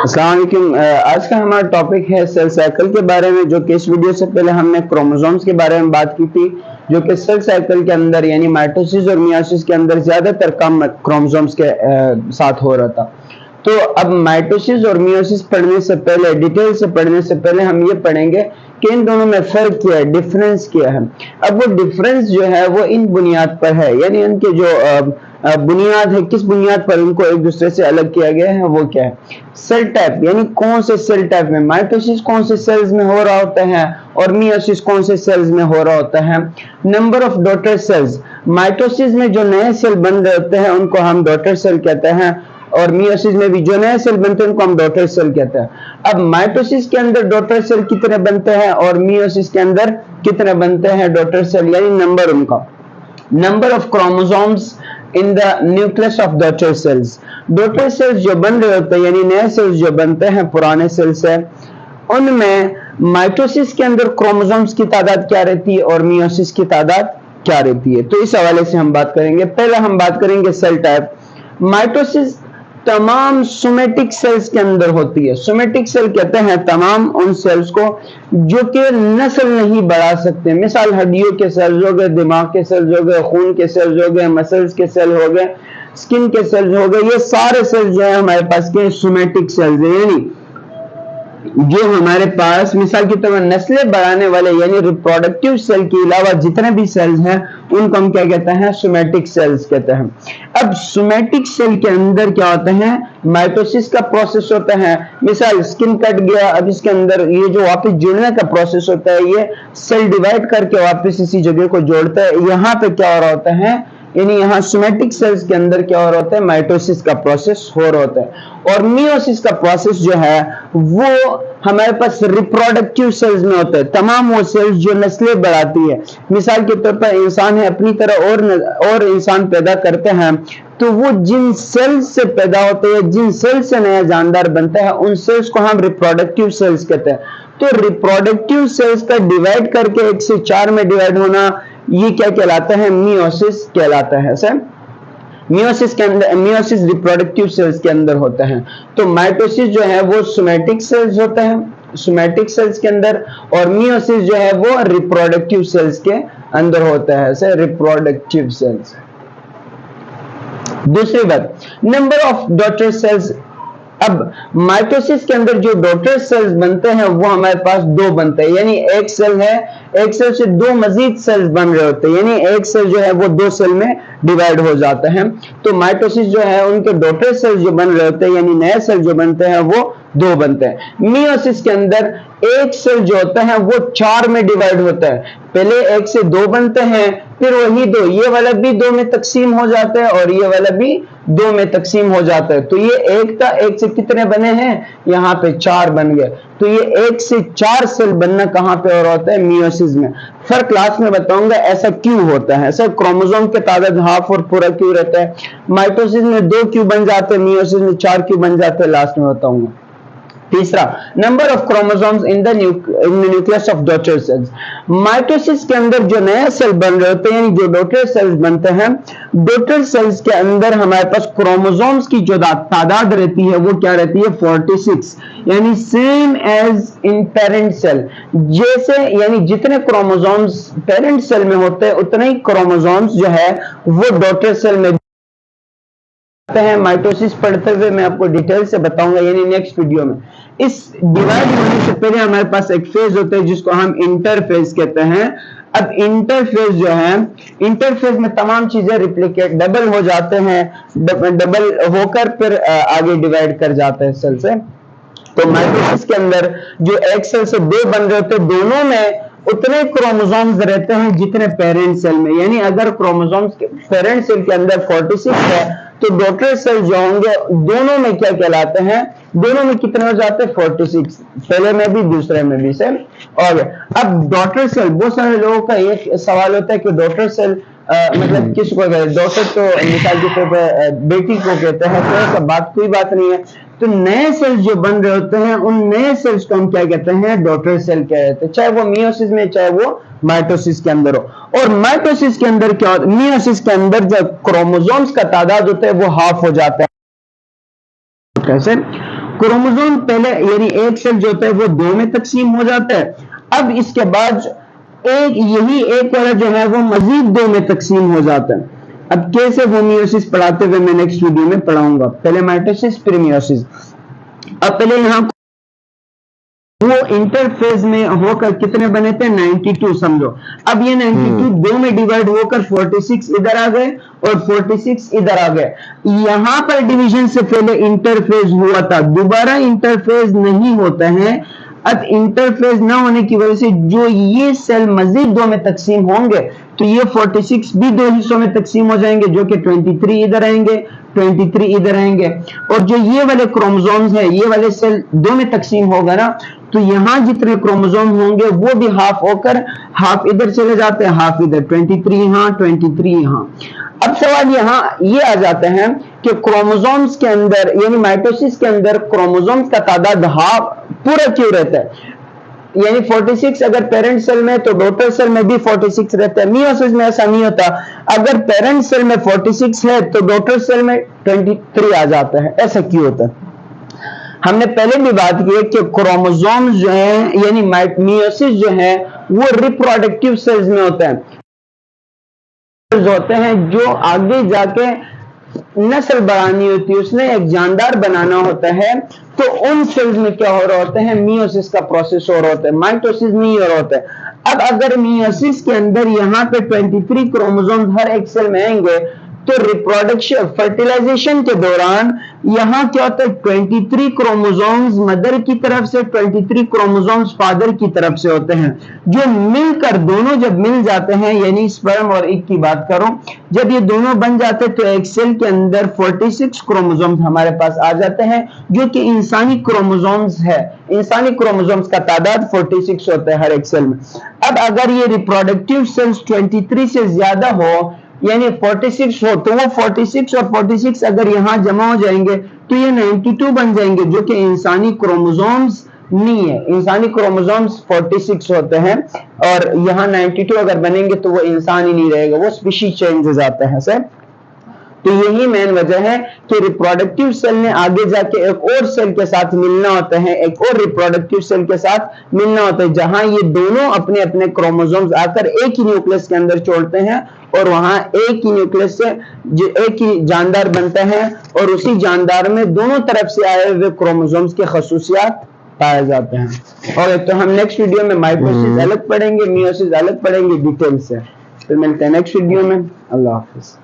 अस्सलाम वालेकुम। आज का हमारा टॉपिक है सेल साइकिल के बारे में, जो कि इस वीडियो से पहले हमने क्रोमोसोम्स के बारे में बात की थी, जो कि सेल साइकिल के अंदर यानी माइटोसिस और मियोसिस के अंदर ज्यादातर काम क्रोमोसोम्स के साथ हो रहा था। तो अब माइटोसिस और मियोसिस पढ़ने से पहले, डिटेल से पढ़ने से पहले हम ये पढ़ेंगे कि इन दोनों में फर्क क्या है, डिफरेंस क्या है। अब वो डिफरेंस जो है वो इन बुनियाद पर है, यानी उनके जो बुनियाद है, किस बुनियाद पर उनको एक दूसरे से अलग किया गया है वो क्या है। सेल टाइप, यानी कौन से सेल टाइप में माइटोसिस कौन से सेल्स में हो रहा होता है और मियोसिस कौन से सेल्स में हो रहा होता है। Number of daughter cells, mitosis में जो नए सेल बन रहे होते हैं उनको हम डॉटर सेल कहते हैं, और मियोसिस में भी जो नए सेल बनते हैं उनको हम डॉटर सेल कहते हैं। अब माइटोसिस के अंदर डॉटर सेल कितने बनते हैं और मियोसिस के अंदर कितने बनते हैं डॉटर सेल, यानी नंबर उनका, number of chromosomes in the nucleus of daughter cells. Daughter cells जो बन रहे होते हैं यानी नए सेल्स जो बनते हैं पुराने सेल से, उनमें माइटोसिस के अंदर क्रोमोसोम्स की तादाद क्या रहती है और मियोसिस की तादाद क्या रहती है। तो इस हवाले से हम बात करेंगे। पहले हम बात करेंगे सेल टाइप। माइटोसिस तमाम सोमेटिक सेल्स के अंदर होती है। सोमेटिक सेल कहते हैं तमाम उन सेल्स को जो कि नस्ल नहीं बढ़ा सकते। मिसाल हड्डियों के सेल्स हो गए, दिमाग के सेल्स हो गए, खून के सेल्स हो गए, मसल्स के सेल हो गए, स्किन के सेल्स हो गए, ये सारे सेल्स जो है हमारे पास के सोमेटिक सेल्स है, यानी जो हमारे पास मिसाल की तरह नस्लें बढ़ाने वाले यानी रिप्रोडक्टिव सेल के अलावा जितने भी सेल्स हैं उनको हम क्या कहते हैं, सोमेटिक सेल्स कहते हैं। अब सोमेटिक सेल के अंदर क्या होता है, माइटोसिस का प्रोसेस होता है। मिसाल स्किन कट गया, अब इसके अंदर ये जो वापस जुड़ने का प्रोसेस होता है, ये सेल डिवाइड करके वापस इसी जगह को जोड़ता है। यहाँ पे क्या हो रहा होता है, यानी यहाँ सोमेटिक सेल्स के अंदर क्या हो रहा होता है, माइटोसिस का प्रोसेस हो रहा होता है। और मियोसिस का प्रोसेस जो है वो हमारे पास रिप्रोडक्टिव सेल्स में होता है। तमाम वो सेल्स जो नस्लें बढ़ाती है, मिसाल के तौर पर इंसान है, अपनी तरह और इंसान पैदा करते हैं, तो वो जिन सेल्स से पैदा होते हैं, जिन सेल्स से नया जानदार बनता है, उन सेल्स को हम रिप्रोडक्टिव सेल्स कहते हैं। तो रिप्रोडक्टिव सेल्स का डिवाइड करके 1 से 4 में डिवाइड होना, ये क्या कहलाता है, मियोसिस कहलाता है। सर मियोसिस के अंदर, मियोसिस रिप्रोडक्टिव सेल्स के अंदर होता है। तो माइटोसिस जो है वो सोमेटिक सेल्स होता है, सोमेटिक सेल्स के अंदर, और मियोसिस जो है वो रिप्रोडक्टिव सेल्स के अंदर होता है। Sir reproductive cells. दूसरी बात, नंबर ऑफ डॉटर सेल्स। अब माइटोसिस के अंदर जो डॉटर सेल्स बनते हैं वो हमारे पास 2 बनते हैं, यानी एक सेल है, एक सेल से 2 मजीद सेल्स बन रहे होते हैं, यानी एक सेल जो है वो 2 सेल में डिवाइड हो जाता है। तो माइटोसिस जो है उनके डॉटर सेल्स जो बन रहे होते हैं यानी नए सेल जो बनते हैं वो 2 बनते हैं। मियोसिस के अंदर एक सेल जो होता है वो 4 में डिवाइड होता है। पहले 1 से 2 बनते हैं, फिर वही 2, ये वाला भी 2 में तकसीम हो जाता है और ये वाला भी 2 में तकसीम हो जाता है। तो ये 1 था, 1 से कितने बने हैं, यहाँ पे 4 बन गए। तो ये 1 से 4 सेल बनना कहाँ पे हो रहा होता है, मियोसिस में। फिर क्लास में बताऊंगा ऐसा क्यों होता है। ऐसा क्रोमोसोम के तादाद हाफ और पूरा क्यों रहता है, माइटोसिस में 2 क्यों बन जाते हैं, मियोसिस में 4 क्यों बन जाते हैं, लास्ट में बताऊंगा। तीसरा, number of chromosomes in the nucleus of daughter cells. Mitosis के अंदर जो नए सेल बन रहे होते हैं, जो डॉटर सेल्स बनते हैं, डॉटर सेल्स के अंदर हमारे पास क्रोमोसोम्स की जो तादाद रहती है वो क्या रहती है, 46, यानी same age in parent cell. जैसे यानी जितने क्रोमोसोम्स पेरेंट सेल में होते हैं उतने ही क्रोमोसोम्स जो है वो डॉटर सेल में हैं। माइटोसिस पढ़ते हुए मैं आपको डिटेल से बताऊंगा, यानी नेक्स्ट वीडियो में। इस डिवाइड होने से पहले हमारे पास एक फेज होता है जिसको हम इंटरफेज कहते हैं। अब इंटरफेज जो है, इंटरफेज में तमाम चीजें रिप्लिकेट डबल हो जाते हैं, डबल होकर फिर आगे डिवाइड कर जाते हैं सेल से। तो माइटोसिस के अंदर जो एक सेल से 2 बन रहे होते हैं, दोनों में उतने क्रोमोसोम्स रहते हैं जितने पेरेंट सेल में। यानी अगर क्रोमोसोम्स पेरेंट सेल के अंदर 46 है तो डॉटर सेल जो होंगे दोनों में क्या कहलाते हैं, दोनों में कितने हो जाते हैं, 46, पहले में भी दूसरे में भी सेल। और अब डॉटर सेल, बहुत सारे लोगों का एक सवाल होता है कि डॉटर सेल मतलब किसको कहते हैं, डॉटर तो मिसाल के तौर पर बेटी को कहते हैं, तो ऐसा बात कोई बात नहीं है। तो नए सेल्स जो बन रहे होते हैं उन नए सेल्स को हम क्या कहते हैं, डॉटर सेल कहते हैं, चाहे वो मियोसिस में चाहे वो माइटोसिस के अंदर हो। और माइटोसिस के अंदर क्या होता है, मियोसिस के अंदर जब क्रोमोसोम्स का तादाद होता है वो हाफ हो जाता है। कैसे, क्रोमोसोम पहले यानी एक सेल जो होता है वो दो में तकसीम हो जाता है। अब इसके बाद यही एक वाला जो है वो मजीद दो में तकसीम हो जाता है। अब कैसे वो मियोसिस पढ़ाते हुए मैं नेक्स्ट वीडियो में पढ़ाऊंगा। पहले माइटोसिस फिर मियोसिस। अब पहले यहाँ वो इंटरफेज में होकर कितने बने थे 92 समझो। अब ये 92 दो में डिवाइड होकर 46 इधर आ गए और 46 इधर आ गए। यहां पर डिवीजन से पहले इंटरफेज हुआ था, दोबारा इंटरफेज नहीं होता है। अब इंटरफेज ना होने की वजह से जो ये सेल मजीद दो में तकसीम होंगे तो ये 46 भी दो हिस्सों में तकसीम हो जाएंगे, जो कि 23 इधर आएंगे 23 इधर आएंगे। और जो ये वाले क्रोमोसोम्स है ये वाले सेल दो में तकसीम होगा ना, तो यहां जितने क्रोमोसोम होंगे वो भी हाफ होकर हाफ इधर चले जाते हैं, हाफ इधर 23 यहां 23 यहां। अब सवाल यहां ये आ जाते हैं कि क्रोमोसोम्स के अंदर यानी माइटोसिस के अंदर क्रोमोसोम्स का तादाद हाफ पूरा क्यों रहता है? यानी 46 अगर पेरेंट सेल में तो डॉटर सेल में भी 46 रहता है। मियोसिस में ऐसा नहीं होता, अगर पेरेंट सेल में 46 है तो डॉटर सेल में 23 आ जाता है। ऐसा क्यों होता है? हमने पहले भी बात की है कि क्रोमोसोम्स जो है यानी मियोसिस जो है वो रिप्रोडक्टिव सेल्स में होता है, होते हैं जो आगे जाके नस्ल बढ़ानी होती है, उसने एक जानदार बनाना होता है। तो उन सेल्स में क्या हो रहा होता है? मियोसिस का प्रोसेस हो रहा होता है, माइटोसिस नहीं हो रहा होता है। अब अगर मियोसिस के अंदर यहाँ पे 23 क्रोमोसोम्स हर एक सेल में आएंगे तो रिप्रोडक्शन फर्टिलाइजेशन के दौरान यहां क्या होता है? 23 क्रोमोसोम्स मदर की तरफ से 23 क्रोमोसोम्स फादर की तरफ से होते हैं, जो मिलकर दोनों जब मिल जाते हैं यानी स्पर्म और एग की बात करो, जब ये दोनों बन जाते हैं तो एक सेल के अंदर 46 क्रोमोसोम्स हमारे पास आ जाते हैं, जो कि इंसानी क्रोमोसोम्स है। इंसानी क्रोमोसोम्स का तादाद 46 होता है हर एक सेल में। अब अगर ये रिप्रोडक्टिव सेल्स 23 से ज्यादा हो यानी 46 हो तो वो 46 और 46 अगर यहां जमा हो जाएंगे तो ये 92 बन जाएंगे, जो कि इंसानी क्रोमोसोम्स नहीं है। इंसानी क्रोमोसोम्स 46 होते हैं और यहां 92 अगर बनेंगे तो वो इंसान ही नहीं रहेगा, वो स्पीशीज चेंज हो जाता है सर। तो यही मेन वजह है कि रिप्रोडक्टिव सेल ने आगे जाके एक और सेल के साथ मिलना होता है, एक और रिप्रोडक्टिव सेल के साथ मिलना होता है, जहां ये दोनों अपने अपने क्रोमोसोम्स आकर एक ही न्यूक्लियस के अंदर छोड़ते हैं और वहां एक ही न्यूक्लियस से एक ही जानदार बनता है और उसी जानदार में दोनों तरफ से आए हुए क्रोमोसोम्स के खसूसियात पाए जाते हैं। और तो हम नेक्स्ट वीडियो में माइटोसिस अलग पढ़ेंगे, मियोसिस अलग पढ़ेंगे डिटेल से। फिर मिलते हैं नेक्स्ट वीडियो में। अल्लाह हाफिज।